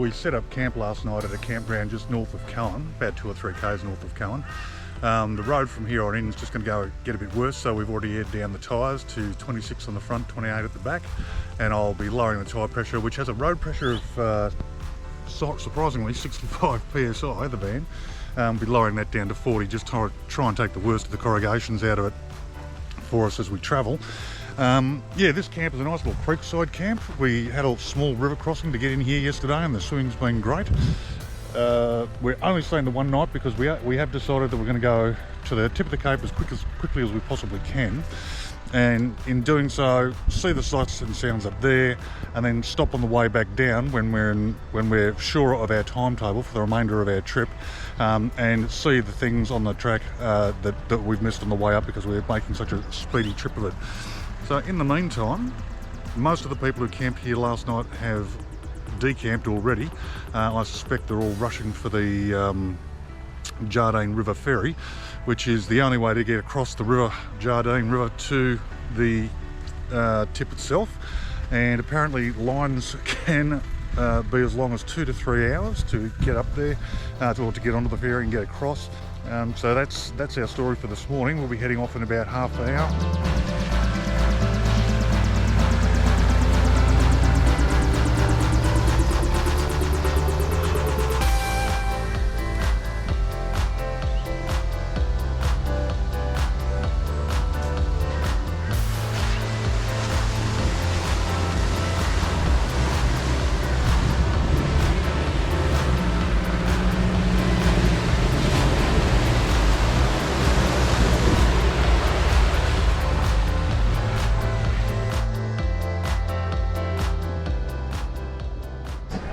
we set up camp last night at a campground just north of Coen, about 2 or 3 k's north of Coen. The road from here on in is just going to get a bit worse, so we've already aired down the tyres to 26 on the front, 28 at the back, and I'll be lowering the tyre pressure, which has a road pressure of surprisingly 65 psi, the van. Be lowering that down to 40, just to try and take the worst of the corrugations out of it for us as we travel. Yeah, this camp is a nice little creekside camp. We had a small river crossing to get in here yesterday, and the swimming's been great. We're only staying the one night because we have decided that we're going to go to the tip of the cape as quickly as we possibly can, and in doing so see the sights and sounds up there, and then stop on the way back down when we're sure of our timetable for the remainder of our trip, and see the things on the track that we've missed on the way up because we're making such a speedy trip of it. So in the meantime, most of the people who camped here last night have decamped already. I suspect they're all rushing for the Jardine River Ferry, which is the only way to get across the river, Jardine River, to the tip itself. And apparently lines can be as long as 2 to 3 hours to get up there, to get onto the ferry and get across. So that's our story for this morning. We'll be heading off in about half an hour.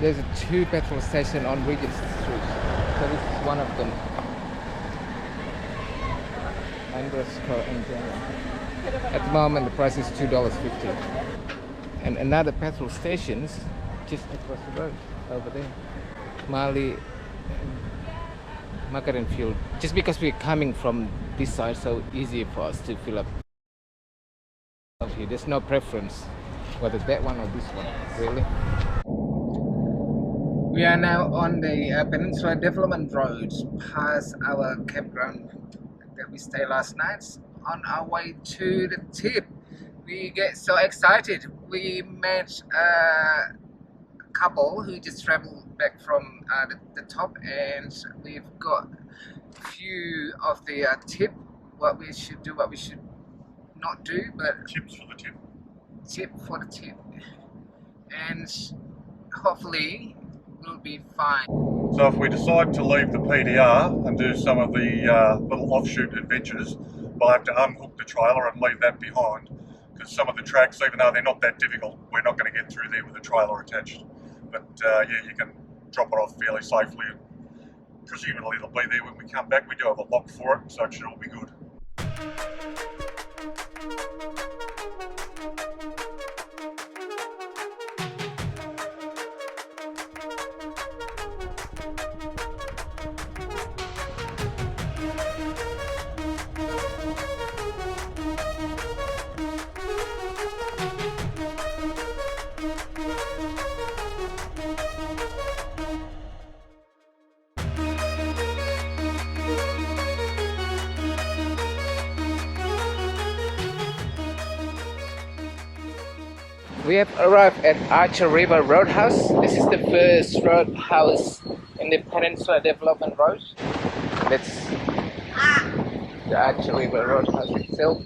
There's 2 petrol stations on Regent Street, so this is one of them. At the moment the price is $2.50. And another petrol station's just across the road, over there. Mali Market and Fuel. Just because we're coming from this side, so easy for us to fill up. There's no preference whether that one or this one, really. We are now on the Peninsula Development Road, past our campground that we stayed last night, on our way to the tip. We get so excited. We met a couple who just traveled back from the top, and we've got a few of the tip, what we should do, what we should not do, but Tips for the tip. Tip for the tip, and hopefully will be fine. So if we decide to leave the PDR and do some of the little offshoot adventures, we'll have to unhook the trailer and leave that behind, because some of the tracks, even though they're not that difficult, we're not going to get through there with the trailer attached. But yeah, you can drop it off fairly safely, and presumably it'll be there when we come back. We do have a lock for it, so it should all be good. We have arrived at Archer River Roadhouse. This is the first roadhouse in the Peninsula Development Road. That's the Archer River Roadhouse itself.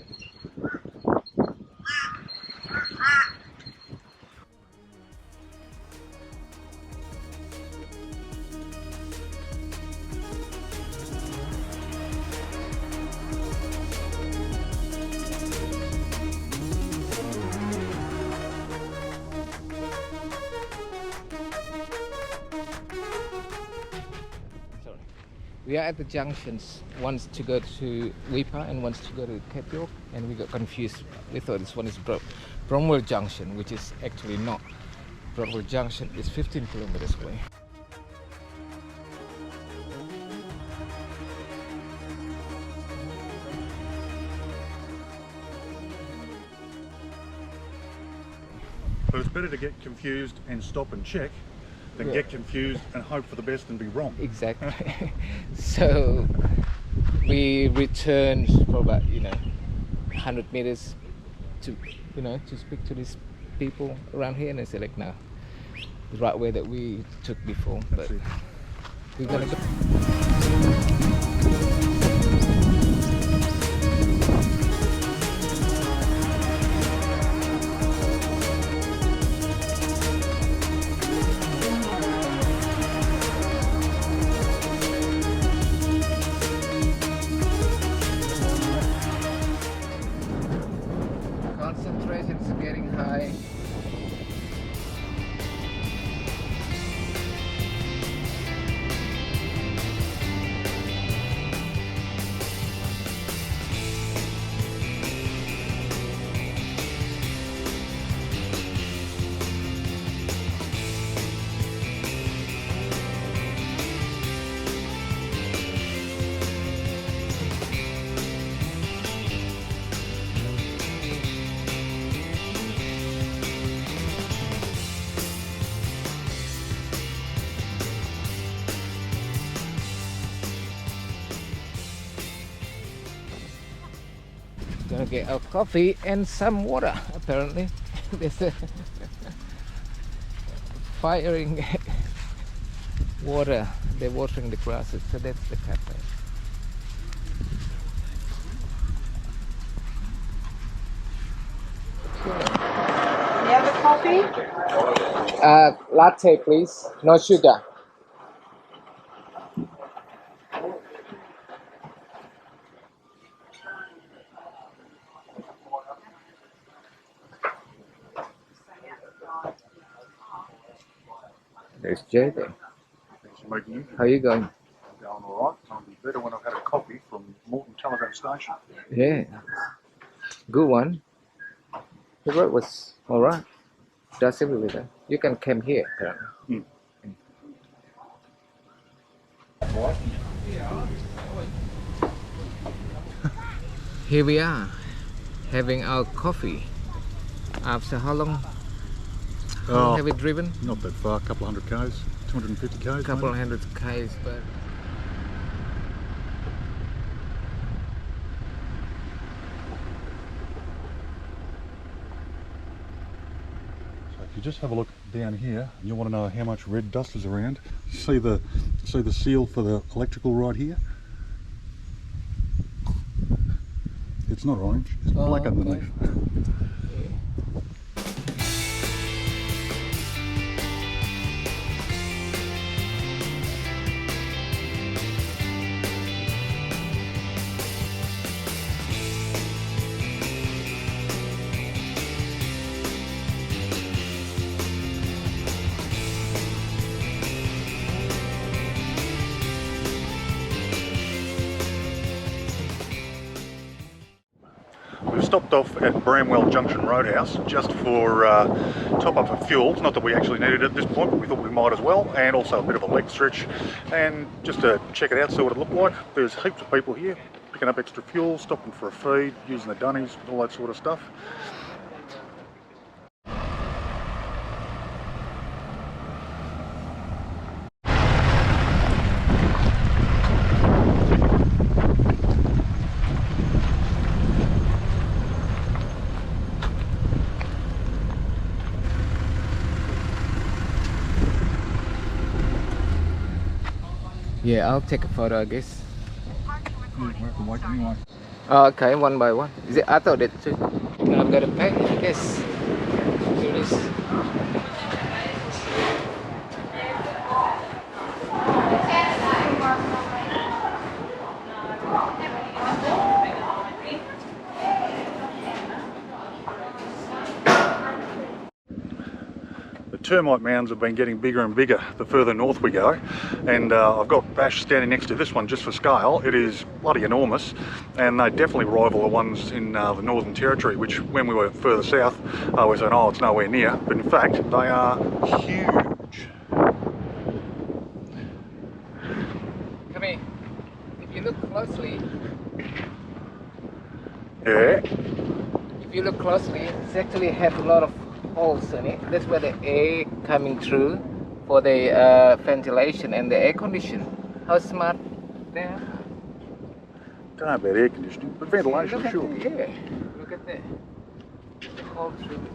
We are at the junctions, once to go to Lipa and once to go to Cape York, and we got confused. We thought this one is Bromwell Junction, which is actually not. Bromwell Junction is 15 kilometers away. But it's better to get confused and stop and check than get confused and hope for the best and be wrong. Exactly. So we returned for about 100 meters to to speak to these people around here, and they said like, no, the right way that we took before, but That's it. we're gonna go. Concentrations are getting high. Gonna get our coffee and some water. Apparently, there's a firing water. They're watering the grasses, so that's the cafe. You have a coffee? Latte, please. No sugar. There's Jay there. Thanks for making it. How you going? I'm going all right. I'll be better when I've had a coffee from Morton Telegraph Station. Yeah, good one. The road was all right. Does everywhere. You can camp here, apparently. Here we are, having our coffee. After how long? How long have we driven? Not that far, a couple of hundred k's, 250 k's. Couple of maybe. hundred k's, but So if you just have a look down here, and you want to know how much red dust is around, see the seal for the electrical right here? It's not orange, it's black okay. underneath. We've stopped off at Bramwell Junction Roadhouse just for top up of fuel. Not that we actually needed it at this point, but we thought we might as well, and also a bit of a leg stretch, and just to check it out, see what it looked like. There's heaps of people here picking up extra fuel, stopping for a feed, using the dunnies, all that sort of stuff. yeah, I'll take a photo, I guess. Wait anyway. Oh, okay, one by one. Is it? I thought it too. Now I've got to pay. Yes. Here it is. The termite mounds have been getting bigger and bigger the further north we go, and I've got Bash standing next to this one just for scale. It is bloody enormous, and they definitely rival the ones in the Northern Territory, which when we were further south we said, oh, it's nowhere near, but in fact they are huge. Come here. If you look closely, Yeah. if you look closely, it's actually have a lot of holes in it. That's where the air coming through for the ventilation and the air condition. How smart they are. Don't know about air conditioning, but ventilation, Look at sure. that, yeah, look at that. The whole through.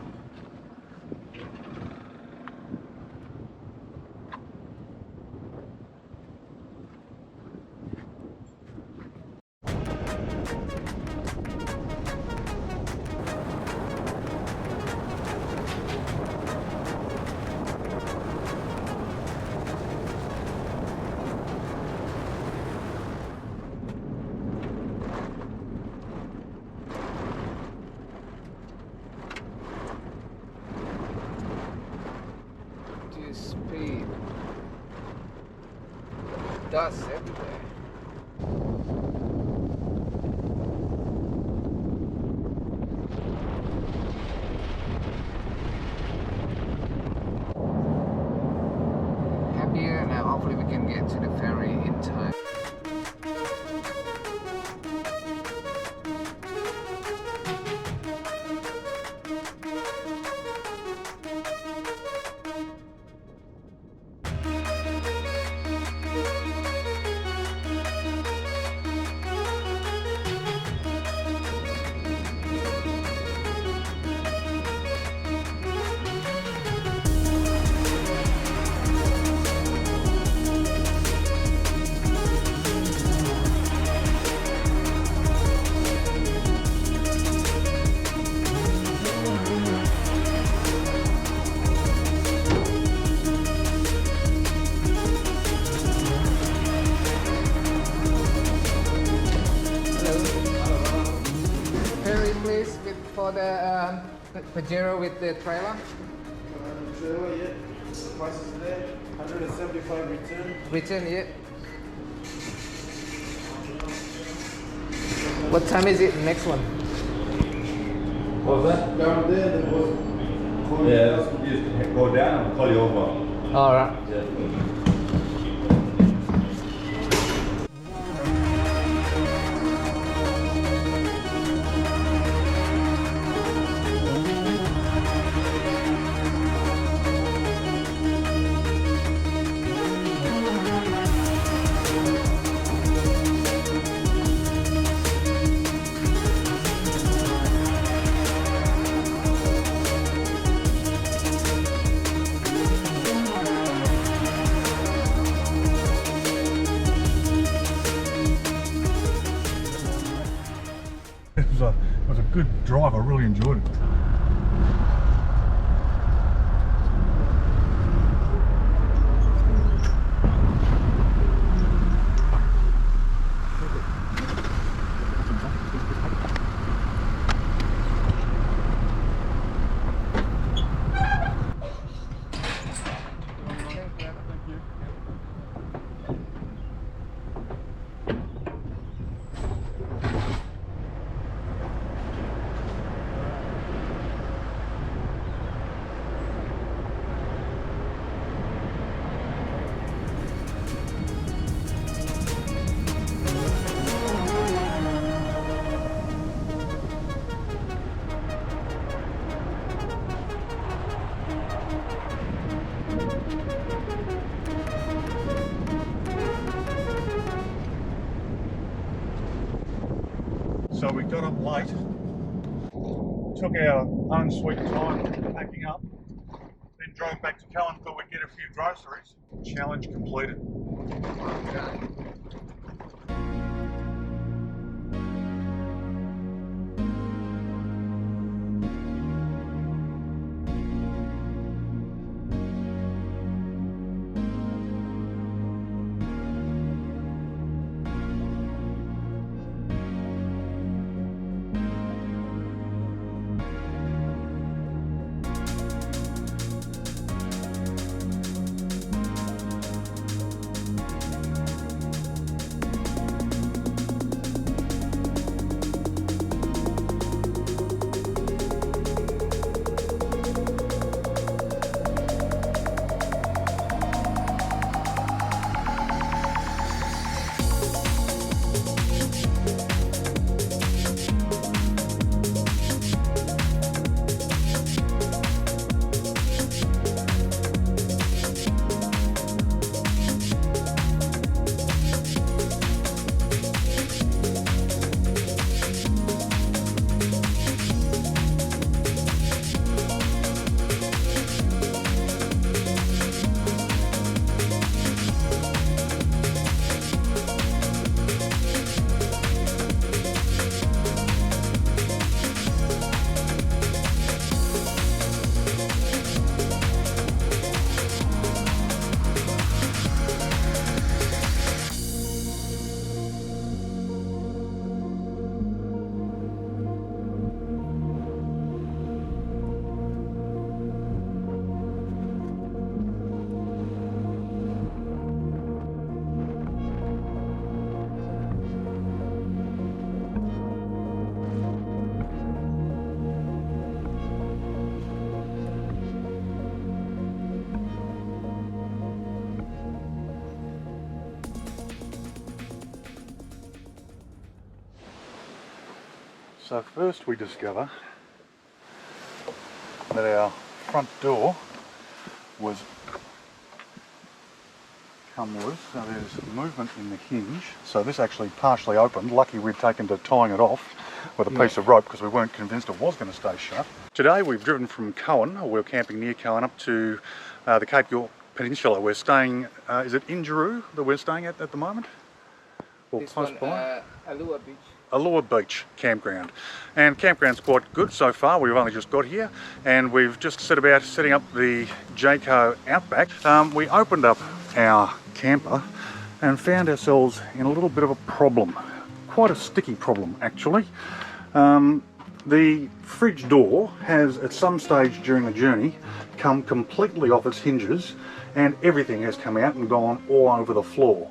Speed. Dust everywhere. Happier now. Hopefully we can get to the ferry in time. Ferry, please, for the Pajero with the trailer. Trailer, yeah. Price is there. 175 return. Return, yeah. What time is it? Next one. What was that? Down there, there was. Yeah, just go down and call you over. All right. Yeah. It was a good drive. I really enjoyed it. So we got up late, took our own sweet time packing up, then drove back to Coen, thought we'd get a few groceries. Challenge completed. So first we discover that our front door was come loose, so there's movement in the hinge. So this actually partially opened. Lucky we'd taken to tying it off with a piece of rope because we weren't convinced it was going to stay shut. Today we've driven from Coen, or we're camping near Coen, up to the Cape York Peninsula. We're staying, is it Injuru that we're staying at the moment? Or This close one, by? Alau Beach. Alau Beach campground, and campground's quite good so far. We've only just got here and we've just set about setting up the Jayco Outback. We opened up our camper and found ourselves in a little bit of a problem, quite a sticky problem actually. The fridge door has at some stage during the journey come completely off its hinges and everything has come out and gone all over the floor.